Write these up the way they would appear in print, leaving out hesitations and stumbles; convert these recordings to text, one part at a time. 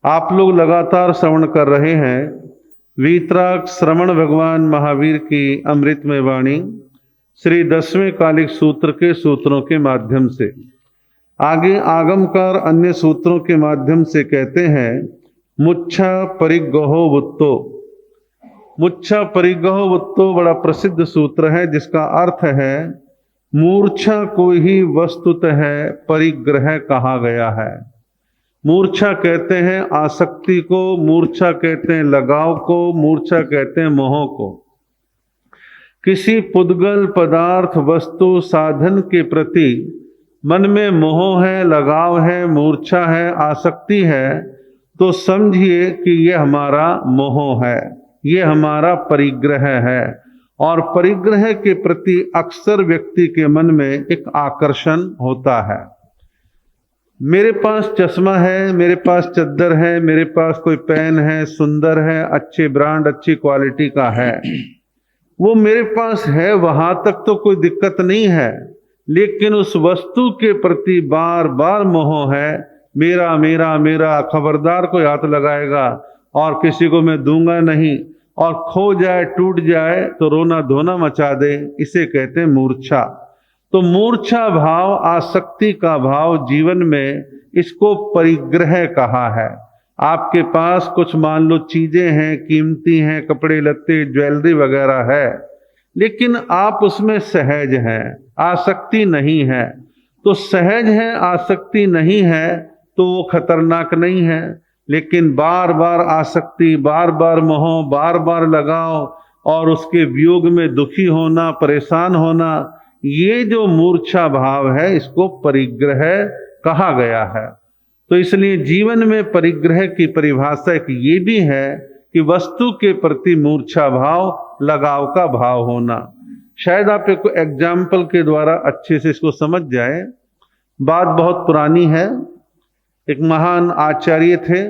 आप लोग लगातार श्रवण कर रहे हैं वीतराग श्रवण भगवान महावीर की अमृतमय वाणी श्री 10वें कालिक सूत्र के सूत्रों के माध्यम से। आगे आगमकार अन्य सूत्रों के माध्यम से कहते हैं मुच्छा परिगहो वुत्तो। मुच्छा परिगहो वुत्तो बड़ा प्रसिद्ध सूत्र है, जिसका अर्थ है मूर्छा को ही वस्तुतः परिग्रह कहा गया है। मूर्छा कहते हैं आसक्ति को, मूर्छा कहते हैं लगाव को, मूर्छा कहते हैं मोह को। किसी पुद्गल पदार्थ वस्तु साधन के प्रति मन में मोह है, लगाव है, मूर्छा है, आसक्ति है, तो समझिए कि यह हमारा मोह है, यह हमारा परिग्रह है। और परिग्रह के प्रति अक्सर व्यक्ति के मन में एक आकर्षण होता है। मेरे पास चश्मा है, मेरे पास चद्दर है, मेरे पास कोई पेन है, सुंदर है, अच्छे ब्रांड अच्छी क्वालिटी का है, वो मेरे पास है, वहां तक तो कोई दिक्कत नहीं है। लेकिन उस वस्तु के प्रति बार बार मोह है, मेरा मेरा मेरा, खबरदार कोई हाथ लगाएगा और किसी को मैं दूंगा नहीं, और खो जाए टूट जाए तो रोना धोना मचा दे, इसे कहते हैं मूर्छा। तो मूर्छा भाव, आसक्ति का भाव जीवन में, इसको परिग्रह कहा है। आपके पास कुछ मान लो चीजें हैं, कीमती हैं, कपड़े लत्ते ज्वेलरी वगैरह है, लेकिन आप उसमें सहज हैं, आसक्ति नहीं है। तो सहज है, आसक्ति नहीं है तो वो खतरनाक नहीं है। लेकिन बार बार आसक्ति, बार बार मोह, बार बार लगाव और उसके वियोग में दुखी होना, परेशान होना, ये जो मूर्छा भाव है इसको परिग्रह कहा गया है। तो इसलिए जीवन में परिग्रह की परिभाषा एक ये भी है कि वस्तु के प्रति मूर्छा भाव, लगाव का भाव होना। शायद आप एक एग्जाम्पल के द्वारा अच्छे से इसको समझ जाए। बात बहुत पुरानी है। एक महान आचार्य थे।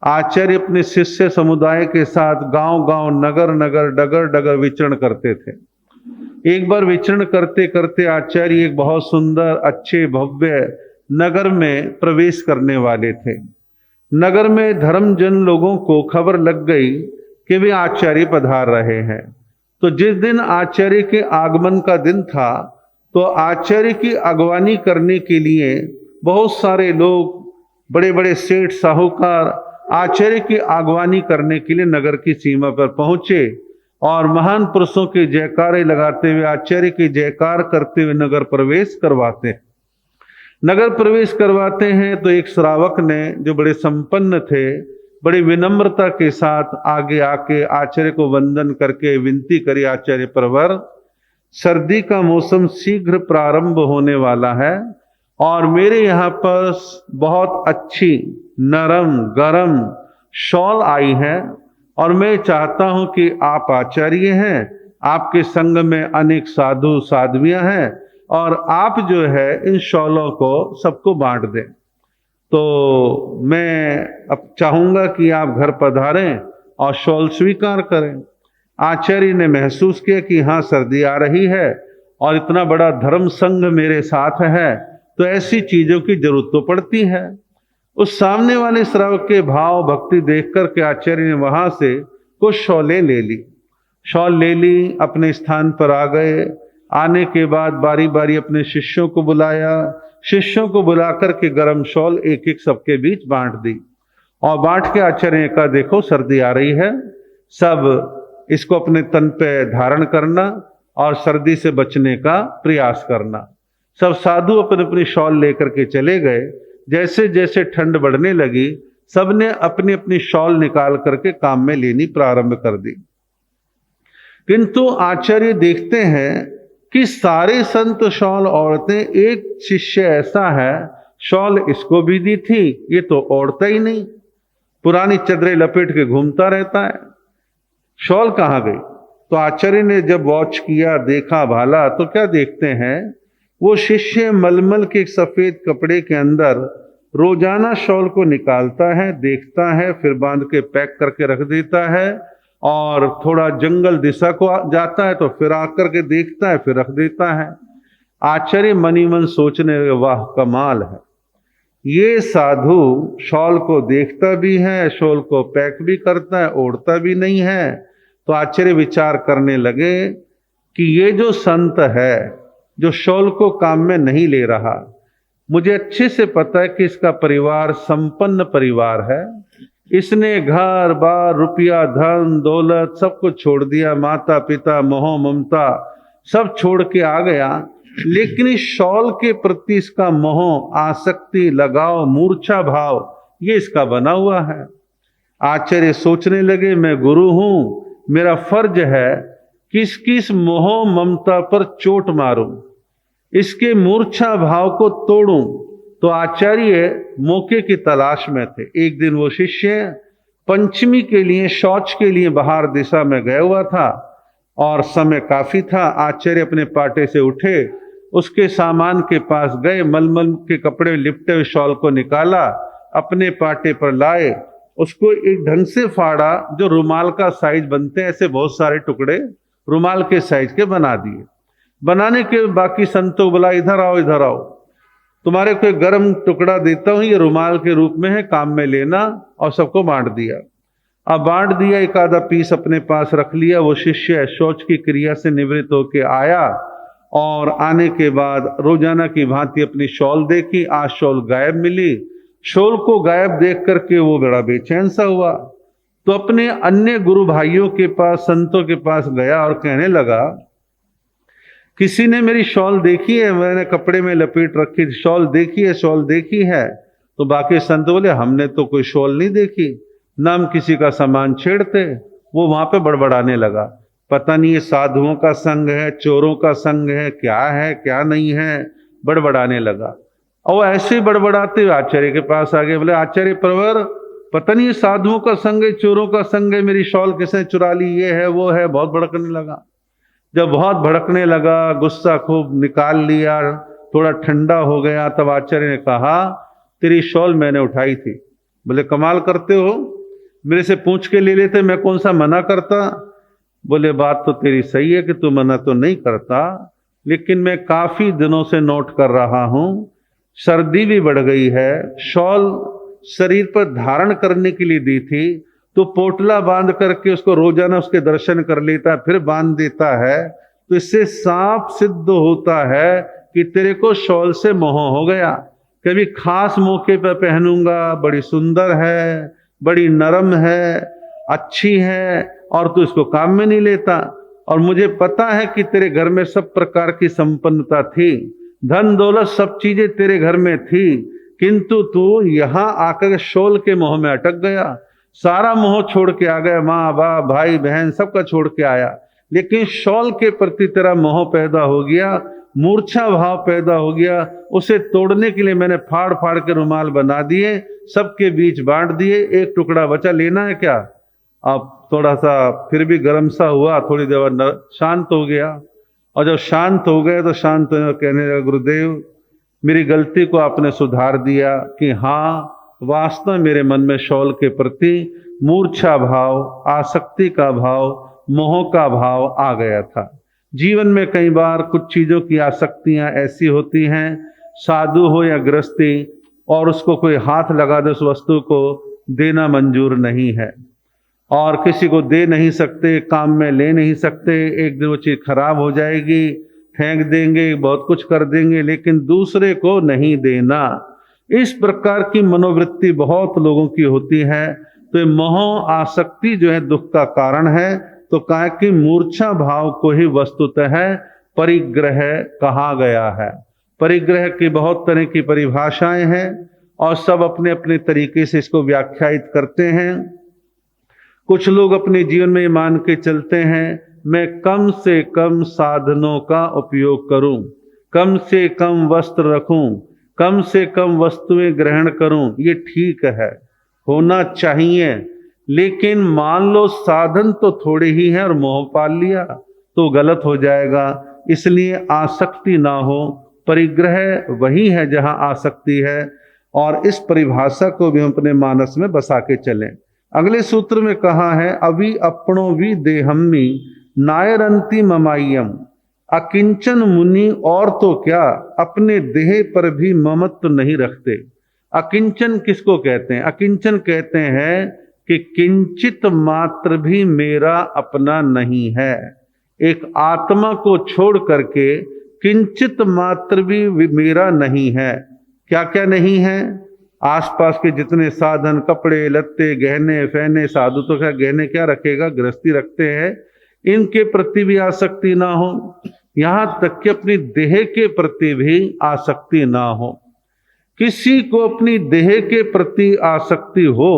आचार्य अपने शिष्य समुदाय के साथ गांव गांव, नगर नगर, डगर डगर विचरण करते थे। एक बार विचरण करते करते आचार्य एक बहुत सुंदर, अच्छे, भव्य नगर में प्रवेश करने वाले थे। नगर में धर्मजन लोगों को खबर लग गई कि वे आचार्य पधार रहे हैं। तो जिस दिन आचार्य के आगमन का दिन था, तो आचार्य की अगवानी करने के लिए बहुत सारे लोग, बड़े बड़े सेठ साहूकार आचार्य की अगवानी करने के लिए नगर की सीमा पर पहुंचे और महान पुरुषों के जयकारे लगाते हुए, आचार्य के जयकार करते हुए नगर प्रवेश करवाते हैं। नगर प्रवेश करवाते हैं तो एक श्रावक ने, जो बड़े संपन्न थे, बड़ी विनम्रता के साथ आगे आके आचार्य को वंदन करके विनती करी, आचार्य प्रवर, सर्दी का मौसम शीघ्र प्रारंभ होने वाला है और मेरे यहाँ पर बहुत अच्छी नरम गरम शॉल आई है और मैं चाहता हूं कि आप आचार्य हैं, आपके संग में अनेक साधु साध्वियां हैं और आप जो है इन शॉलों को सबको बांट दें। तो मैं अब चाहूंगा कि आप घर पधारें और शॉल स्वीकार करें। आचार्य ने महसूस किया कि हाँ, सर्दी आ रही है और इतना बड़ा धर्म संघ मेरे साथ है, तो ऐसी चीजों की जरूरत तो पड़ती है। उस सामने वाले श्रावक के भाव भक्ति देख कर के आचार्य ने वहां से कुछ शॉलें ले ली। शॉल ले ली, अपने स्थान पर आ गए। आने के बाद बारी बारी अपने शिष्यों को बुलाया। शिष्यों को बुलाकर के गरम शॉल एक एक सबके बीच बांट दी और बांट के आचार्य ने कहा, देखो सर्दी आ रही है, सब इसको अपने तन पे धारण करना और सर्दी से बचने का प्रयास करना। सब साधु अपने अपनी शॉल लेकर के चले गए। जैसे जैसे ठंड बढ़ने लगी, सबने अपनी अपनी शॉल निकाल करके काम में लेनी प्रारंभ कर दी। किंतु आचार्य देखते हैं कि सारे संत शॉल ओढ़ते, एक शिष्य ऐसा है शॉल इसको भी दी थी, ये तो ओढ़ता ही नहीं, पुरानी चदरें लपेट के घूमता रहता है, शॉल कहाँ गई? तो आचार्य ने जब वॉच किया, देखा भाला, तो क्या देखते हैं, वो शिष्य मलमल के एक सफेद कपड़े के अंदर रोजाना शॉल को निकालता है, देखता है, फिर बांध के पैक करके रख देता है और थोड़ा जंगल दिशा को जाता है तो फिर आकर के देखता है, फिर रख देता है। आचार्य मनी मन सोचने लगे, वाह कमाल है, ये साधु शॉल को देखता भी है, शॉल को पैक भी करता है, ओढ़ता भी नहीं है। तो आचार्य विचार करने लगे कि ये जो संत है, जो शॉल को काम में नहीं ले रहा, मुझे अच्छे से पता है कि इसका परिवार संपन्न परिवार है। इसने घर बार रुपया धन दौलत सब कुछ छोड़ दिया, माता पिता मोह ममता सब छोड़ के आ गया, लेकिन इस शॉल के प्रति इसका मोह आसक्ति लगाव मूर्छा भाव ये इसका बना हुआ है। आचार्य सोचने लगे मैं गुरु हूं, मेरा फर्ज है कि इसकी इस मोह ममता पर चोट मारूं, इसके मूर्छा भाव को तोड़ूं। तो आचार्य मौके की तलाश में थे। एक दिन वो शिष्य पंचमी के लिए शौच के लिए बाहर दिशा में गया हुआ था और समय काफी था। आचार्य अपने पाटे से उठे, उसके सामान के पास गए, मलमल के कपड़े लिपटे हुए शॉल को निकाला, अपने पाटे पर लाए, उसको एक ढंग से फाड़ा जो रुमाल का साइज बनते हैं, ऐसे बहुत सारे टुकड़े रुमाल के साइज के बना दिए। बनाने के बाकी संतों बोला इधर आओ इधर आओ, तुम्हारे को एक गर्म टुकड़ा देता हूं, ये रुमाल के रूप में है, काम में लेना। और सबको बांट दिया। अब बांट दिया, एक आधा पीस अपने पास रख लिया। वो शिष्य शौच की क्रिया से निवृत्त होके आया और आने के बाद रोजाना की भांति अपनी शॉल देखी, आज शॉल गायब मिली। शॉल को गायब देख करके वो बड़ा बेचैन सा हुआ। तो अपने अन्य गुरु भाइयों के पास संतों के पास गया और कहने लगा किसी ने मेरी शॉल देखी है, मैंने कपड़े में लपेट रखी थी, शॉल देखी है, शॉल देखी है। तो बाकी संत बोले हमने तो कोई शॉल नहीं देखी, ना हम किसी का सामान छेड़ते। वो वहां पे बड़बड़ाने लगा, पता नहीं ये साधुओं का संग है, चोरों का संग है क्या नहीं है, बड़बड़ाने लगा। और ऐसे ही बड़बड़ाते हुए आचार्य के पास आ गए। बोले आचार्य प्रवर, पता नहीं ये साधुओं का संग है, चोरों का संग है, मेरी शॉल किसने चुरा ली, ये है वो है। बहुत भड़कने लगा। जब बहुत भड़कने लगा, गुस्सा खूब निकाल लिया, थोड़ा ठंडा हो गया, तब आचार्य ने कहा तेरी शॉल मैंने उठाई थी। बोले कमाल करते हो, मेरे से पूछ के ले लेते, मैं कौन सा मना करता। बोले बात तो तेरी सही है कि तू मना तो नहीं करता, लेकिन मैं काफी दिनों से नोट कर रहा हूं, सर्दी भी बढ़ गई है, शॉल शरीर पर धारण करने के लिए दी थी, तो पोटला बांध करके उसको रोजाना उसके दर्शन कर लेता है, फिर बांध देता है, तो इससे साफ सिद्ध होता है कि तेरे को शॉल से मोह हो गया। कभी खास मौके पर पहनूंगा, बड़ी सुंदर है, बड़ी नरम है, अच्छी है, और तू इसको काम में नहीं लेता। और मुझे पता है कि तेरे घर में सब प्रकार की संपन्नता थी, धन दौलत सब चीजें तेरे घर में थी, किंतु तू यहाँ आकर शॉल के मोह में अटक गया। सारा मोह छोड़ के आ गया, माँ बाप भाई बहन सबका छोड़ के आया, लेकिन शॉल के प्रति तेरा मोह पैदा हो गया, मूर्छा भाव पैदा हो गया। उसे तोड़ने के लिए मैंने फाड़ फाड़ के रुमाल बना दिए, सबके बीच बांट दिए, एक टुकड़ा बचा, लेना है क्या। अब थोड़ा सा फिर भी गर्म सा हुआ, थोड़ी देर शांत हो गया। और जब शांत हो गए तो शांत कहने लगा गुरुदेव मेरी गलती को आपने सुधार दिया कि हाँ वास्तव में मेरे मन में शॉल के प्रति मूर्छा भाव, आसक्ति का भाव, मोह का भाव आ गया था। जीवन में कई बार कुछ चीजों की आसक्तियां ऐसी होती हैं, साधु हो या गृहस्थी, और उसको कोई हाथ लगा दे उस वस्तु को देना मंजूर नहीं है, और किसी को दे नहीं सकते, काम में ले नहीं सकते। एक दिन वो चीज खराब हो जाएगी, फेंक देंगे, बहुत कुछ कर देंगे, लेकिन दूसरे को नहीं देना। इस प्रकार की मनोवृत्ति बहुत लोगों की होती है। तो मोह आसक्ति जो है दुख का कारण है। तो कहा कि मूर्छा भाव को ही वस्तुतः परिग्रह कहा गया है। परिग्रह की बहुत तरह की परिभाषाएं हैं और सब अपने अपने तरीके से इसको व्याख्यायित करते हैं। कुछ लोग अपने जीवन में मान के चलते हैं मैं कम से कम साधनों का उपयोग करूं, कम से कम वस्त्र रखूं, कम से कम वस्तुएं ग्रहण करूं, ये ठीक है, होना चाहिए। लेकिन मान लो साधन तो थोड़े ही हैं और मोह पाल लिया तो गलत हो जाएगा। इसलिए आसक्ति ना हो, परिग्रह वही है जहां आसक्ति है। और इस परिभाषा को भी हम अपने मानस में बसा के चलें। अगले सूत्र में कहा है अभी अपनों भी देहम्मी नायरंती ममायम, अकिंचन मुनि और तो क्या अपने देह पर भी ममत्व नहीं रखते। अकिंचन किसको कहते हैं? अकिंचन कहते हैं कि किंचित मात्र भी मेरा अपना नहीं है। एक आत्मा को छोड़ करके किंचित मात्र भी मेरा नहीं है। क्या क्या नहीं है? आसपास के जितने साधन, कपड़े लत्ते, गहने फहने, साधु तो क्या गहने क्या रखेगा, गृहस्थी रखते हैं, इनके प्रति भी आसक्ति ना हो। यहां तक कि अपनी देह के प्रति भी आसक्ति ना हो। किसी को अपनी देह के प्रति आसक्ति हो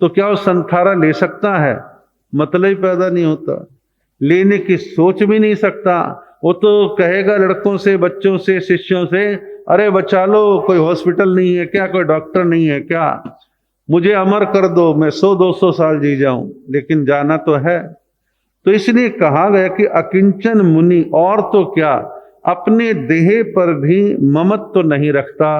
तो क्या वो संथारा ले सकता है? मतलब ही पैदा नहीं होता, लेने की सोच भी नहीं सकता। वो तो कहेगा लड़कों से, बच्चों से, शिष्यों से, अरे बचा लो, कोई हॉस्पिटल नहीं है क्या, कोई डॉक्टर नहीं है क्या, मुझे अमर कर दो, मैं 100-200 साल जी जाऊं, लेकिन जाना तो है। तो इसलिए कहा गया कि अकिंचन मुनि, और तो क्या, अपने देह पर भी ममत्व तो नहीं रखता,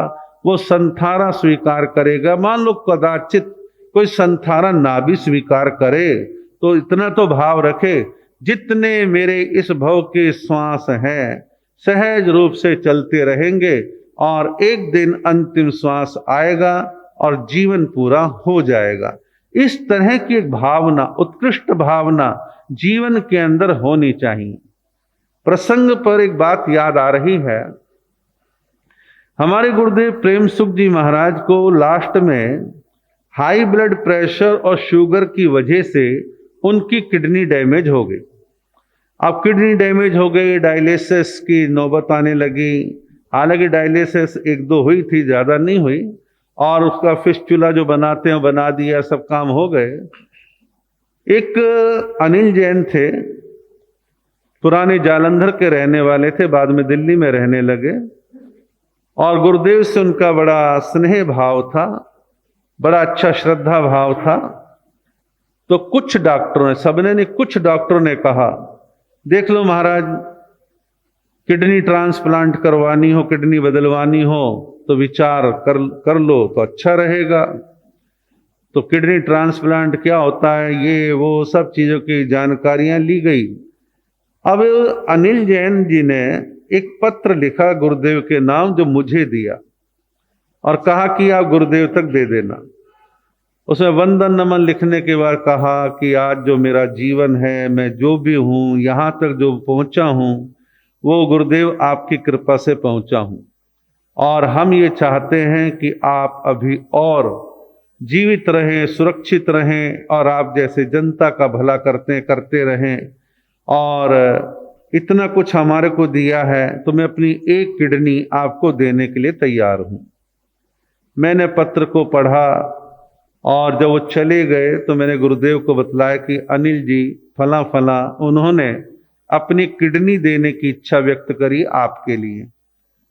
वो संथारा स्वीकार करेगा। मान लो कदाचित कोई संथारा ना भी स्वीकार करे तो इतना तो भाव रखे, जितने मेरे इस भव के श्वास हैं सहज रूप से चलते रहेंगे और एक दिन अंतिम श्वास आएगा और जीवन पूरा हो जाएगा। इस तरह की एक भावना, उत्कृष्ट भावना जीवन के अंदर होनी चाहिए। प्रसंग पर एक बात याद आ रही है, हमारे गुरुदेव प्रेम सुख जी महाराज को लास्ट में हाई ब्लड प्रेशर और शुगर की वजह से उनकी किडनी डैमेज हो गई। अब किडनी डैमेज हो गई, डायलिसिस की नौबत आने लगी। हालांकि डायलिसिस 1-2 हुई थी, ज़्यादा नहीं हुई, और उसका फिस्टुला जो बनाते हैं बना दिया, सब काम हो गए। एक अनिल जैन थे, पुराने जालंधर के रहने वाले थे, बाद में दिल्ली में रहने लगे, और गुरुदेव से उनका बड़ा स्नेह भाव था, बड़ा अच्छा श्रद्धा भाव था। तो कुछ डॉक्टरों ने, सबने नहीं, कुछ डॉक्टरों ने कहा, देख लो महाराज, किडनी ट्रांसप्लांट करवानी हो, किडनी बदलवानी हो तो विचार कर लो तो अच्छा रहेगा। तो किडनी ट्रांसप्लांट क्या होता है, ये वो सब चीज़ों की जानकारियां ली गई। अब अनिल जैन जी ने एक पत्र लिखा गुरुदेव के नाम, जो मुझे दिया, और कहा कि आप गुरुदेव तक दे देना। उसमें वंदन नमन लिखने के बाद कहा कि आज जो मेरा जीवन है, मैं जो भी हूँ, यहाँ तक जो पहुँचा हूँ, वो गुरुदेव आपकी कृपा से पहुँचा हूँ, और हम ये चाहते हैं कि आप अभी और जीवित रहें, सुरक्षित रहें, और आप जैसे जनता का भला करते रहें। और इतना कुछ हमारे को दिया है तो मैं अपनी एक किडनी आपको देने के लिए तैयार हूँ। मैंने पत्र को पढ़ा, और जब वो चले गए तो मैंने गुरुदेव को बतलाया कि अनिल जी फला फला, उन्होंने अपनी किडनी देने की इच्छा व्यक्त करी आपके लिए,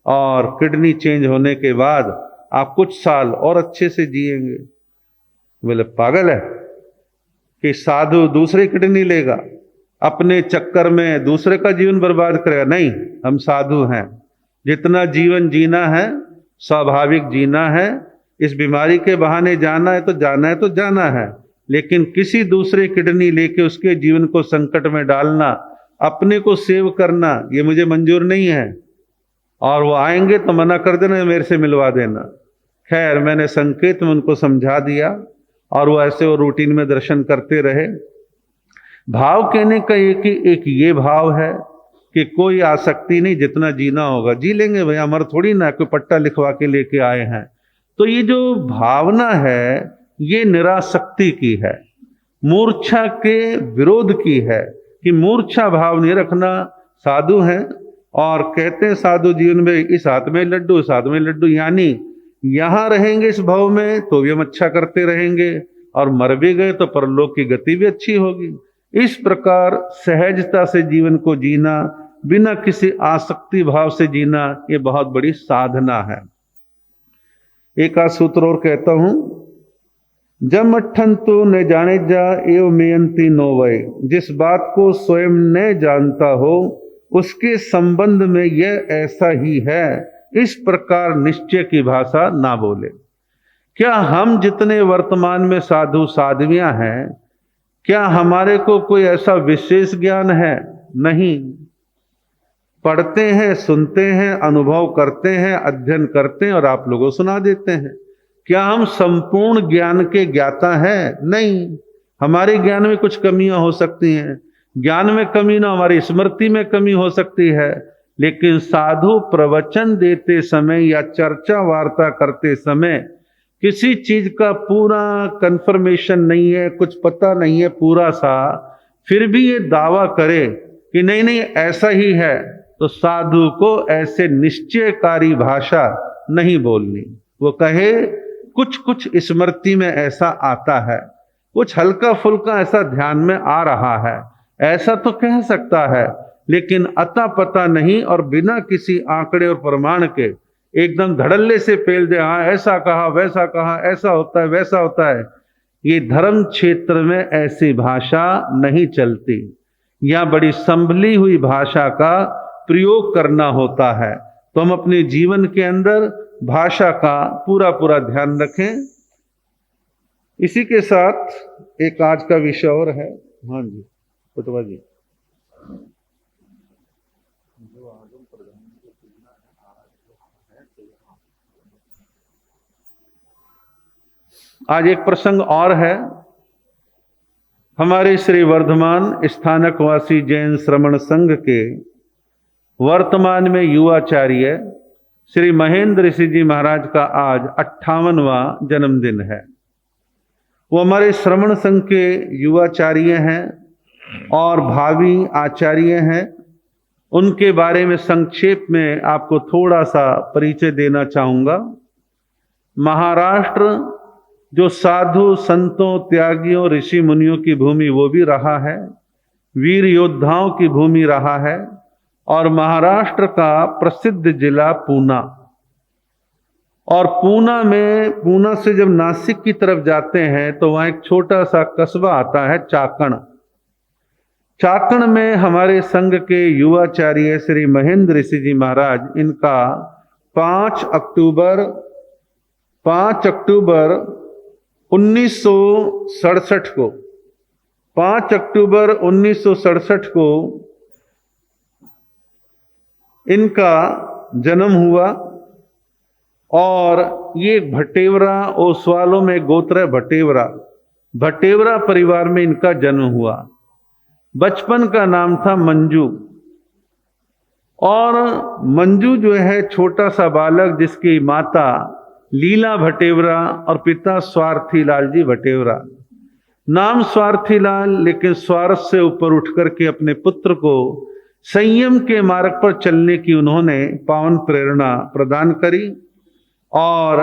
और किडनी चेंज होने के बाद आप कुछ साल और अच्छे से जिएंगे। बोले पागल है कि साधु दूसरी किडनी लेगा, अपने चक्कर में दूसरे का जीवन बर्बाद करेगा? नहीं, हम साधु हैं, जितना जीवन जीना है स्वाभाविक जीना है। इस बीमारी के बहाने जाना है तो जाना है तो जाना है, लेकिन किसी दूसरे किडनी लेके उसके जीवन को संकट में डालना, अपने को सेव करना, ये मुझे मंजूर नहीं है। और वो आएंगे तो मना कर देना, मेरे से मिलवा देना। खैर, मैंने संकेत में उनको समझा दिया, और वो ऐसे वो रूटीन में दर्शन करते रहे। भाव कहने का एक ये भाव है कि कोई आसक्ति नहीं, जितना जीना होगा जी लेंगे भैया, अमर थोड़ी ना, कोई पट्टा लिखवा के लेके आए हैं। तो ये जो भावना है ये निरासक्ति की है, मूर्छा के विरोध की है, कि मूर्छा भाव नहीं रखना। साधु हैं और कहते हैं साधु जीवन में इस हाथ में लड्डू, इस हाथ में लड्डू, यानी यहाँ रहेंगे इस भव में तो भी हम अच्छा करते रहेंगे, और मर भी गए तो परलोक की गति भी अच्छी होगी। इस प्रकार सहजता से जीवन को जीना, बिना किसी आसक्ति भाव से जीना, ये बहुत बड़ी साधना है। एक आध सूत्र और कहता हूं, जब मठन तो न जाने जा एवं मेयंती नो वय, जिस बात को स्वयं न जानता हो उसके संबंध में यह ऐसा ही है, इस प्रकार निश्चय की भाषा ना बोले। क्या हम जितने वर्तमान में साधु साध्वियां हैं, क्या हमारे को कोई ऐसा विशेष ज्ञान है? नहीं। पढ़ते हैं, सुनते हैं, अनुभव करते हैं, अध्ययन करते हैं और आप लोगों को सुना देते हैं। क्या हम संपूर्ण ज्ञान के ज्ञाता हैं? नहीं, हमारे ज्ञान में कुछ कमियां हो सकती हैं। ज्ञान में कमी ना, हमारी स्मृति में कमी हो सकती है, लेकिन साधु प्रवचन देते समय या चर्चा वार्ता करते समय किसी चीज का पूरा कंफर्मेशन नहीं है, कुछ पता नहीं है पूरा सा, फिर भी ये दावा करे कि नहीं नहीं ऐसा ही है, तो साधु को ऐसे निश्चयकारी भाषा नहीं बोलनी। वो कहे कुछ कुछ स्मृति में ऐसा आता है, कुछ हल्का फुल्का ऐसा ध्यान में आ रहा है, ऐसा तो कह सकता है, लेकिन अता पता नहीं और बिना किसी आंकड़े और प्रमाण के एकदम धड़ल्ले से पेल दे, हाँ ऐसा कहा वैसा कहा, ऐसा होता है वैसा होता है। ये धर्म क्षेत्र में ऐसी भाषा नहीं चलती। यहाँ बड़ी संभली हुई भाषा का प्रयोग करना होता है। तो हम अपने जीवन के अंदर भाषा का पूरा पूरा ध्यान रखें। इसी के साथ एक आज का विषय और है। हाँ जी कुटवा जी, आज एक प्रसंग और है। हमारे श्री वर्धमान स्थानकवासी जैन श्रमण संघ के वर्तमान में युवाचार्य श्री महेंद्र ऋषि जी महाराज का आज 58वां जन्मदिन है। वो हमारे श्रमण संघ के युवाचार्य हैं और भावी आचार्य हैं। उनके बारे में संक्षेप में आपको थोड़ा सा परिचय देना चाहूँगा। महाराष्ट्र जो साधु संतों त्यागियों ऋषि मुनियों की भूमि वो भी रहा है, वीर योद्धाओं की भूमि रहा है, और महाराष्ट्र का प्रसिद्ध जिला पूना। और पूना से जब नासिक की तरफ जाते हैं तो वहाँ एक छोटा सा कस्बा आता है चाकण। चाकण में हमारे संघ के युवाचार्य श्री महेंद्र ऋषि जी महाराज, इनका 5 अक्टूबर 1967 को 5 अक्टूबर 1967 को इनका जन्म हुआ। और ये भटेवरा ओसवालों में गोत्र है भटेवरा परिवार में इनका जन्म हुआ। बचपन का नाम था मंजू। और मंजू जो है छोटा सा बालक, जिसकी माता लीला भटेवरा और पिता स्वार्थी लाल जी भटेवरा। नाम स्वार्थी लाल, लेकिन स्वार्थ से ऊपर उठ करके अपने पुत्र को संयम के मार्ग पर चलने की उन्होंने पावन प्रेरणा प्रदान करी। और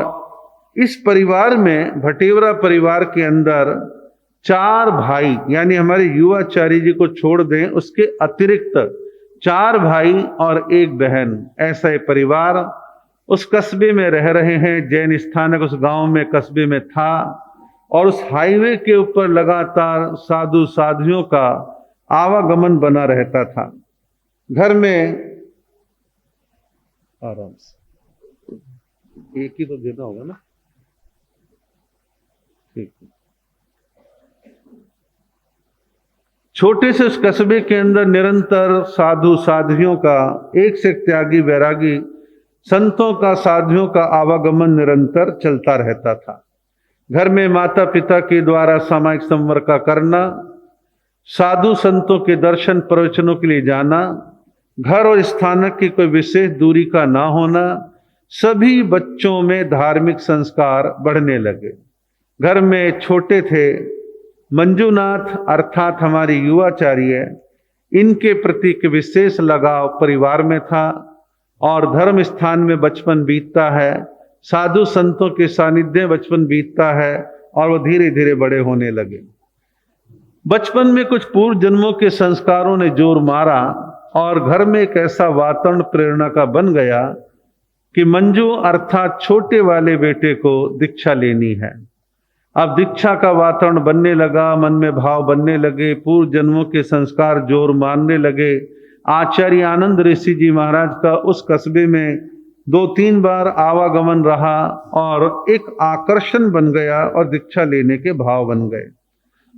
इस परिवार में, भटेवरा परिवार के अंदर 4 भाई, यानी हमारे युवाचार्य जी को छोड़ दें उसके अतिरिक्त 4 भाई और 1 बहन, ऐसा ये परिवार उस कस्बे में रह रहे हैं। जैन स्थानक उस गांव में कस्बे में था, और उस हाईवे के ऊपर लगातार साधु साधुओं का आवागमन बना रहता था। घर में आराम से एक ही तो देना होगा ना, ठीक। छोटे से उस कस्बे के अंदर निरंतर साधु साध्वियों का, एक से त्यागी वैरागी संतों का, साधुओं का आवागमन निरंतर चलता रहता था। घर में माता पिता के द्वारा सामाजिक संवर्ग का करना, साधु संतों के दर्शन प्रवचनों के लिए जाना, घर और स्थानक की कोई विशेष दूरी का ना होना, सभी बच्चों में धार्मिक संस्कार बढ़ने लगे। घर में छोटे थे मंजूनाथ अर्थात हमारे युवाचार्य, इनके प्रति एक विशेष लगाव परिवार में था। और धर्म स्थान में बचपन बीतता है, साधु संतों के सानिध्य बचपन बीतता है, और वो धीरे धीरे बड़े होने लगे। बचपन में कुछ पूर्व जन्मों के संस्कारों ने जोर मारा, और घर में एक ऐसा वातावरण प्रेरणा का बन गया कि मंजू अर्थात छोटे वाले बेटे को दीक्षा लेनी है। अब दीक्षा का वातावरण बनने लगा, मन में भाव बनने लगे, पूर्व जन्मों के संस्कार जोर मारने लगे। आचार्य आनंद ऋषि जी महाराज का उस कस्बे में 2-3 बार आवागमन रहा, और एक आकर्षण बन गया और दीक्षा लेने के भाव बन गए।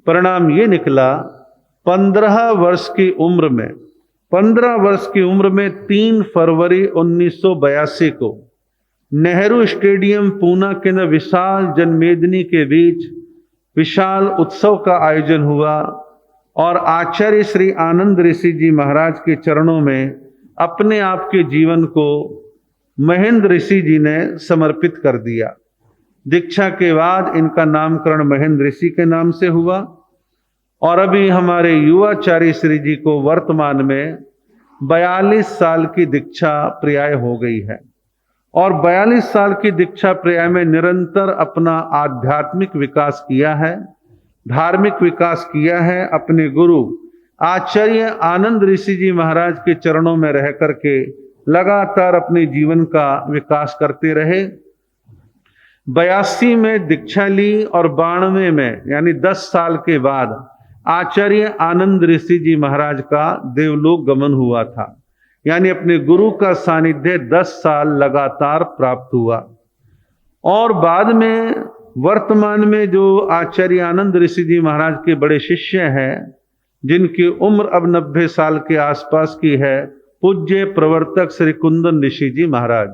परिणाम ये निकला, 15 वर्ष की उम्र में 3 फरवरी 1982 को नेहरू स्टेडियम पूना के अंदर विशाल जनमेदिनी के बीच विशाल उत्सव का आयोजन हुआ और आचार्य श्री आनंद ऋषि जी महाराज के चरणों में अपने आप के जीवन को महेंद्र ऋषि जी ने समर्पित कर दिया। दीक्षा के बाद इनका नामकरण महेंद्र ऋषि के नाम से हुआ और अभी हमारे युवाचार्य श्री जी को वर्तमान में 42 साल की दीक्षा पर्याय हो गई है और 42 साल की दीक्षा पर्याय में निरंतर अपना आध्यात्मिक विकास किया है, धार्मिक विकास किया है। अपने गुरु आचार्य आनंद ऋषि जी महाराज के चरणों में रह करके लगातार अपने जीवन का विकास करते रहे। 82 में दीक्षा ली और 92 में यानी 10 साल के बाद आचार्य आनंद ऋषि जी महाराज का देवलोक गमन हुआ था, यानी अपने गुरु का सानिध्य 10 साल लगातार प्राप्त हुआ। और बाद में वर्तमान में जो आचार्य आनंद ऋषि जी महाराज के बड़े शिष्य हैं, जिनकी उम्र अब 90 साल के आसपास की है, पूज्य प्रवर्तक श्री कुंदन ऋषि जी महाराज।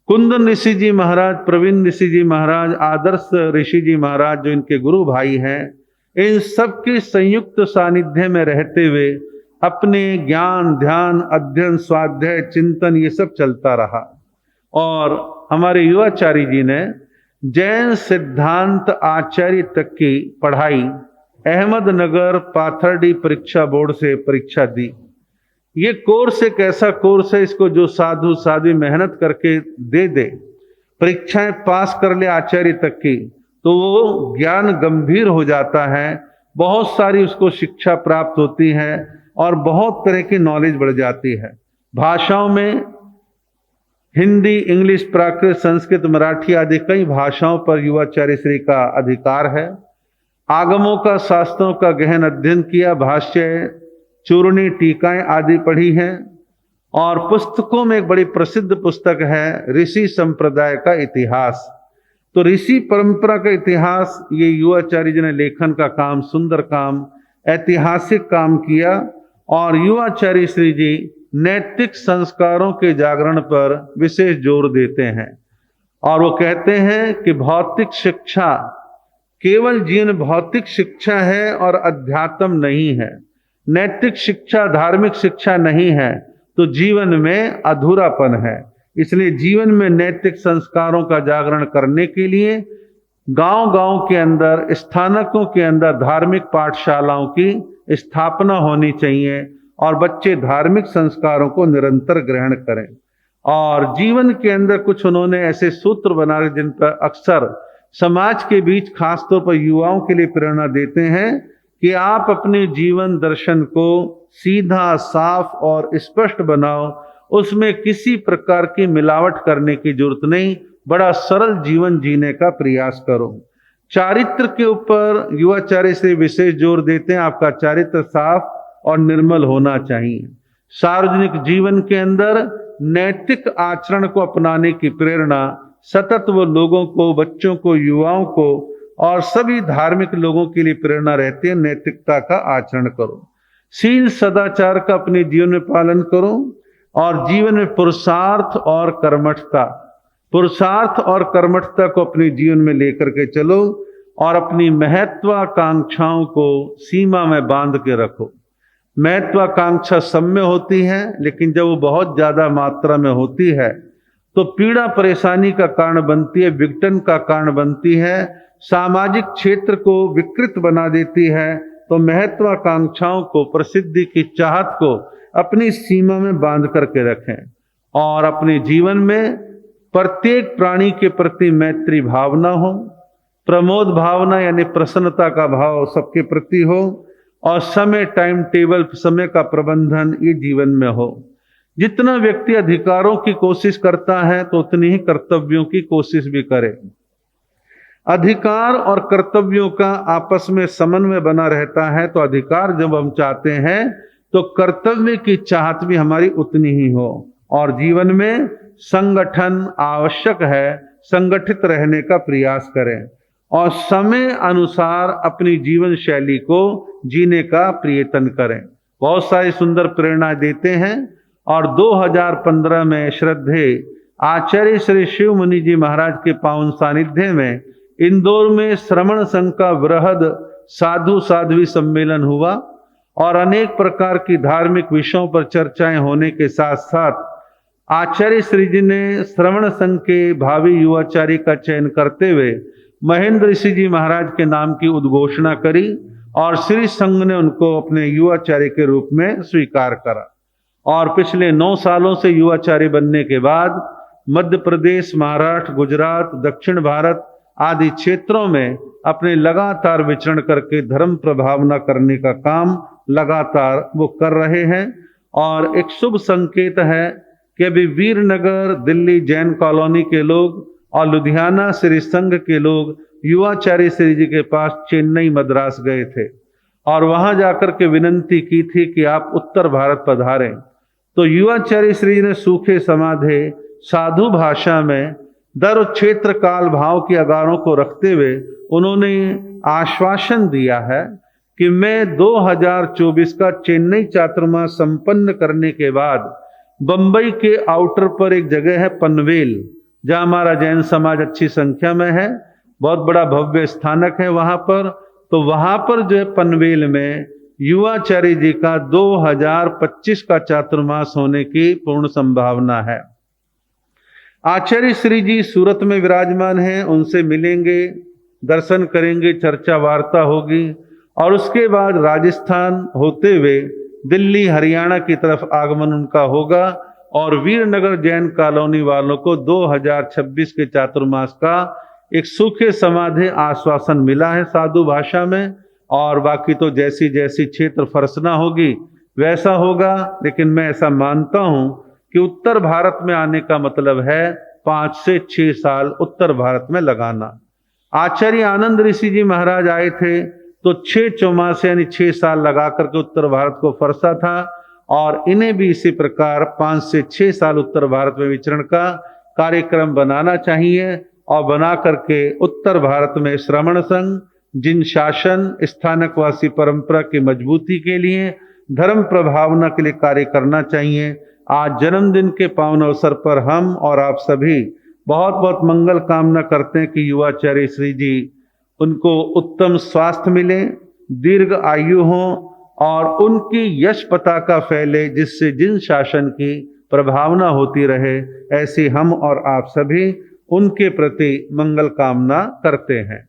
कुंदन ऋषि जी महाराज, प्रवीण ऋषि जी महाराज, आदर्श ऋषि जी महाराज जो इनके गुरु भाई हैं, इन सब के संयुक्त सानिध्य में रहते हुए अपने ज्ञान, ध्यान, अध्ययन, स्वाध्याय, चिंतन ये सब चलता रहा। और हमारे युवाचार्य जी ने जैन सिद्धांत आचार्य तक की पढ़ाई अहमदनगर पाथर्डी परीक्षा बोर्ड से परीक्षा दी। ये कोर्स एक ऐसा कोर्स है, इसको जो साधु साध्वी मेहनत करके दे परीक्षाएं पास कर ले आचार्य तक की, तो वो ज्ञान गंभीर हो जाता है, बहुत सारी उसको शिक्षा प्राप्त होती है और बहुत तरह की नॉलेज बढ़ जाती है। भाषाओं में हिंदी, इंग्लिश, प्राकृत, संस्कृत, मराठी आदि कई भाषाओं पर युवाचार्य श्री का अधिकार है। आगमों का, शास्त्रों का गहन अध्ययन किया, भाष्य, चूर्णी, टीकाएं आदि पढ़ी हैं। और पुस्तकों में एक बड़ी प्रसिद्ध पुस्तक है ऋषि संप्रदाय का इतिहास। तो ऋषि परंपरा का इतिहास ये युवाचार्य जी ने लेखन का काम, सुंदर काम, ऐतिहासिक काम किया। और युवाचार्य श्री जी नैतिक संस्कारों के जागरण पर विशेष जोर देते हैं और वो कहते हैं कि भौतिक शिक्षा केवल जीवन भौतिक शिक्षा है और अध्यात्म नहीं है, नैतिक शिक्षा, धार्मिक शिक्षा नहीं है तो जीवन में अधूरापन है। इसलिए जीवन में नैतिक संस्कारों का जागरण करने के लिए गांव-गांव के अंदर, स्थानकों के अंदर धार्मिक पाठशालाओं की स्थापना होनी चाहिए और बच्चे धार्मिक संस्कारों को निरंतर ग्रहण करें। और जीवन के अंदर कुछ उन्होंने ऐसे सूत्र बना रहे जिन पर अक्सर समाज के बीच खासतौर पर युवाओं के लिए प्रेरणा देते हैं कि आप अपने जीवन दर्शन को सीधा, साफ और स्पष्ट बनाओ, उसमें किसी प्रकार की मिलावट करने की जरूरत नहीं, बड़ा सरल जीवन जीने का प्रयास करो। चारित्र के ऊपर युवाचार्य से विशेष जोर देते हैं, आपका चारित्र साफ और निर्मल होना चाहिए। सार्वजनिक जीवन के अंदर नैतिक आचरण को अपनाने की प्रेरणा सतत वो लोगों को, बच्चों को, युवाओं को और सभी धार्मिक लोगों के लिए प्रेरणा रहती है। नैतिकता का आचरण करो, शील सदाचार का अपने जीवन में पालन करो और जीवन में पुरुषार्थ और कर्मठता को अपने जीवन में लेकर के चलो और अपनी महत्वाकांक्षाओं को सीमा में बांध के रखो। महत्वाकांक्षा सब में होती है, लेकिन जब वो बहुत ज्यादा मात्रा में होती है तो पीड़ा परेशानी का कारण बनती है, विघटन का कारण बनती है, सामाजिक क्षेत्र को विकृत बना देती है। तो महत्वाकांक्षाओं को, प्रसिद्धि की चाहत को अपनी सीमा में बांध करके रखें और अपने जीवन में प्रत्येक प्राणी के प्रति मैत्री भावना हो, प्रमोद भावना यानी प्रसन्नता का भाव सबके प्रति हो और समय, टाइम टेबल, समय का प्रबंधन ये जीवन में हो। जितना व्यक्ति अधिकारों की कोशिश करता है तो उतनी ही कर्तव्यों की कोशिश भी करे। अधिकार और कर्तव्यों का आपस में समन्वय बना रहता है, तो अधिकार जब हम चाहते हैं तो कर्तव्य की चाहत भी हमारी उतनी ही हो। और जीवन में संगठन आवश्यक है, संगठित रहने का प्रयास करें और समय अनुसार अपनी जीवन शैली को जीने का प्रयत्न करें। बहुत सारी सुंदर प्रेरणा देते हैं और 2015 में श्रद्धेय आचार्य श्री शिव मुनि जी महाराज के पावन सानिध्य में इंदौर में श्रमण संघ का वृहद साधु साध्वी सम्मेलन हुआ और अनेक प्रकार की धार्मिक विषयों पर चर्चाएं होने के साथ साथ आचार्य श्री जी ने श्रवण संघ के भावी युवाचार्य का चयन करते हुए महेंद्र ऋषि जी महाराज के नाम की उद्घोषणा करी और श्री संघ ने उनको अपने युवाचार्य के रूप में स्वीकार करा। और पिछले 9 सालों से युवाचार्य बनने के बाद मध्य प्रदेश, महाराष्ट्र, गुजरात, दक्षिण भारत आदि क्षेत्रों में अपने लगातार विचरण करके धर्म प्रभावना करने का काम लगातार वो कर रहे हैं। और एक शुभ संकेत है कि अभी वीरनगर दिल्ली जैन कॉलोनी के लोग और लुधियाना श्री संघ के लोग युवाचार्य श्री जी के पास चेन्नई मद्रास गए थे और वहां जाकर के विनंती की थी कि आप उत्तर भारत पधारें। तो युवाचार्य श्री जी ने सूखे समाधे साधु भाषा में दर क्षेत्र काल भाव की अगारों को रखते हुए उन्होंने आश्वासन दिया है कि मैं 2024 का चेन्नई चातुर्मास संपन्न करने के बाद बंबई के आउटर पर एक जगह है पनवेल, जहां हमारा जैन समाज अच्छी संख्या में है, बहुत बड़ा भव्य स्थानक है वहां पर। तो वहां पर जो है पनवेल में युवाचार्य जी का 2025 का चातुर्मास होने की पूर्ण संभावना है। आचार्य श्री जी सूरत में विराजमान हैं, उनसे मिलेंगे, दर्शन करेंगे, चर्चा वार्ता होगी और उसके बाद राजस्थान होते हुए दिल्ली हरियाणा की तरफ आगमन उनका होगा और वीरनगर जैन कॉलोनी वालों को 2026 के चातुर्मास का एक सूखे समाधि आश्वासन मिला है साधु भाषा में। और बाकी तो जैसी जैसी क्षेत्र फरसना होगी वैसा होगा, लेकिन मैं ऐसा मानता हूं कि उत्तर भारत में आने का मतलब है 5 से 6 साल उत्तर भारत में लगाना। आचार्य आनंद ऋषि जी महाराज आए थे तो 6 चौमास यानी 6 साल लगा करके उत्तर भारत को फरसा था और इन्हें भी इसी प्रकार 5 से 6 साल उत्तर भारत में विचरण का कार्यक्रम बनाना चाहिए और बना करके उत्तर भारत में श्रमण संघ, जिन शासन, स्थानकवासी परंपरा की मजबूती के लिए, धर्म प्रभावना के लिए कार्य करना चाहिए। आज जन्मदिन के पावन अवसर पर हम और आप सभी बहुत बहुत मंगल कामना करते हैं कि युवाचार्य श्री जी उनको उत्तम स्वास्थ्य मिले, दीर्घ आयु हो और उनकी यश पताका फैले, जिससे जिन शासन की प्रभावना होती रहे, ऐसी हम और आप सभी उनके प्रति मंगल कामना करते हैं।